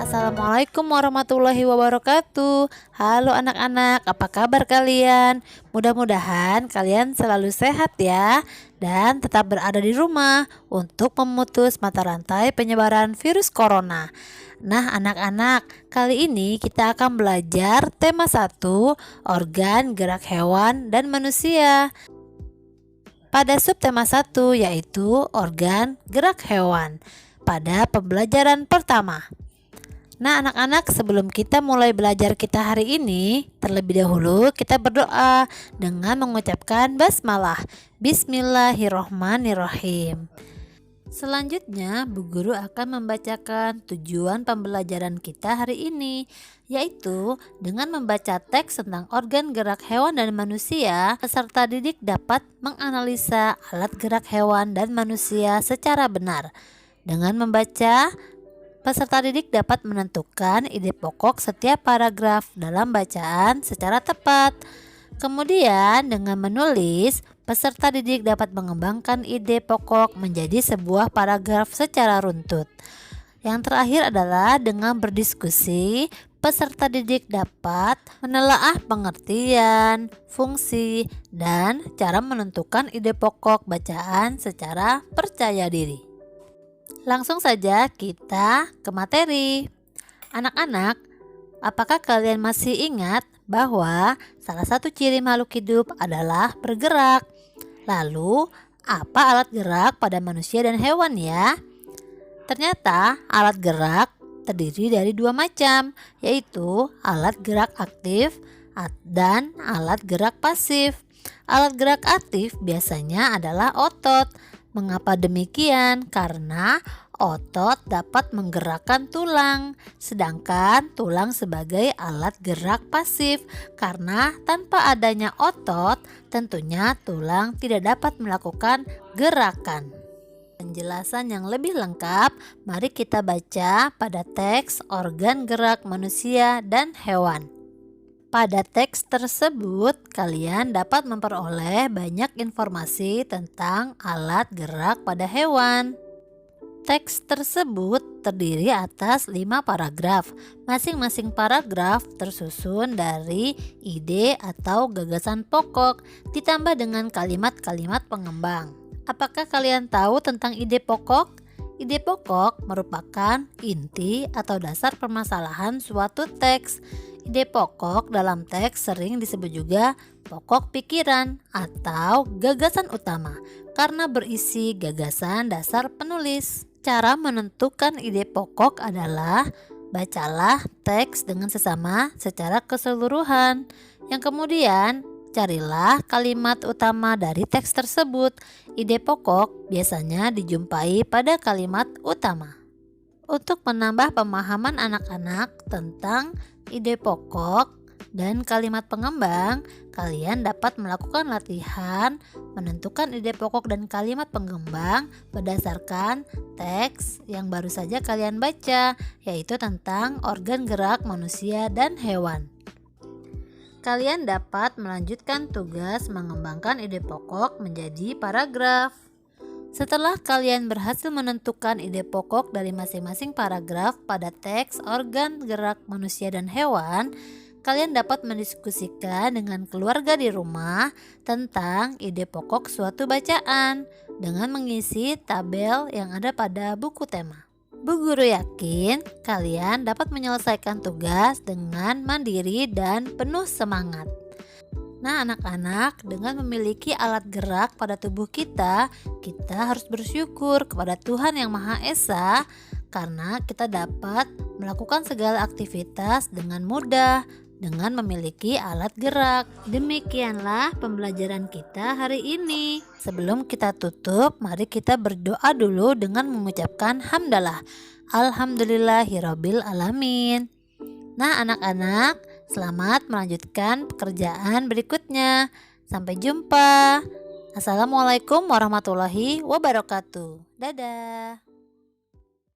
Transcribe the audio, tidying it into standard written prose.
Assalamualaikum warahmatullahi wabarakatuh. Halo anak-anak, apa kabar kalian? Mudah-mudahan kalian selalu sehat ya, dan tetap berada di rumah untuk memutus mata rantai penyebaran virus corona. Nah anak-anak, kali ini kita akan belajar tema 1, organ gerak hewan dan manusia. Pada subtema 1 yaitu organ gerak hewan pada pembelajaran pertama. Nah anak-anak, sebelum kita mulai belajar kita hari ini, terlebih dahulu kita berdoa dengan mengucapkan basmalah. Bismillahirrohmanirrohim. Selanjutnya Bu Guru akan membacakan tujuan pembelajaran kita hari ini, yaitu dengan membaca teks tentang organ gerak hewan dan manusia, peserta didik dapat menganalisa alat gerak hewan dan manusia secara benar. Dengan membaca, peserta didik dapat menentukan ide pokok setiap paragraf dalam bacaan secara tepat. Kemudian dengan menulis, peserta didik dapat mengembangkan ide pokok menjadi sebuah paragraf secara runtut. Yang terakhir adalah dengan berdiskusi, peserta didik dapat menelaah pengertian, fungsi, dan cara menentukan ide pokok bacaan secara percaya diri. Langsung saja kita ke materi. Anak-anak, apakah kalian masih ingat bahwa salah satu ciri makhluk hidup adalah bergerak? Lalu, apa alat gerak pada manusia dan hewan ya? Ternyata alat gerak terdiri dari dua macam, yaitu alat gerak aktif dan alat gerak pasif. Alat gerak aktif biasanya adalah otot. Mengapa demikian? Karena otot dapat menggerakkan tulang, sedangkan tulang sebagai alat gerak pasif. Karena tanpa adanya otot, tentunya tulang tidak dapat melakukan gerakan. Penjelasan yang lebih lengkap, mari kita baca pada teks organ gerak manusia dan hewan. Pada teks tersebut, kalian dapat memperoleh banyak informasi tentang alat gerak pada hewan. Teks tersebut terdiri atas 5 paragraf. Masing-masing paragraf tersusun dari ide atau gagasan pokok, ditambah dengan kalimat-kalimat pengembang. Apakah kalian tahu tentang ide pokok? Ide pokok merupakan inti atau dasar permasalahan suatu teks. Ide pokok dalam teks sering disebut juga pokok pikiran atau gagasan utama karena berisi gagasan dasar penulis. Cara menentukan ide pokok adalah bacalah teks dengan sesama secara keseluruhan. Yang kemudian carilah kalimat utama dari teks tersebut. Ide pokok biasanya dijumpai pada kalimat utama. Untuk menambah pemahaman anak-anak tentang ide pokok dan kalimat pengembang, kalian dapat melakukan latihan menentukan ide pokok dan kalimat pengembang berdasarkan teks yang baru saja kalian baca, yaitu tentang organ gerak manusia dan hewan. Kalian dapat melanjutkan tugas mengembangkan ide pokok menjadi paragraf. Setelah kalian berhasil menentukan ide pokok dari masing-masing paragraf pada teks organ gerak manusia dan hewan, kalian dapat mendiskusikan dengan keluarga di rumah tentang ide pokok suatu bacaan dengan mengisi tabel yang ada pada buku tema. Bu Guru yakin kalian dapat menyelesaikan tugas dengan mandiri dan penuh semangat. Nah anak-anak, dengan memiliki alat gerak pada tubuh kita harus bersyukur kepada Tuhan Yang Maha Esa karena kita dapat melakukan segala aktivitas dengan mudah dengan memiliki alat gerak. Demikianlah pembelajaran kita hari ini. Sebelum kita tutup, mari kita berdoa dulu dengan mengucapkan hamdalah. Alhamdulillahirabbil alamin. Nah anak-anak, selamat melanjutkan pekerjaan berikutnya. Sampai jumpa. Assalamualaikum warahmatullahi wabarakatuh. Dadah.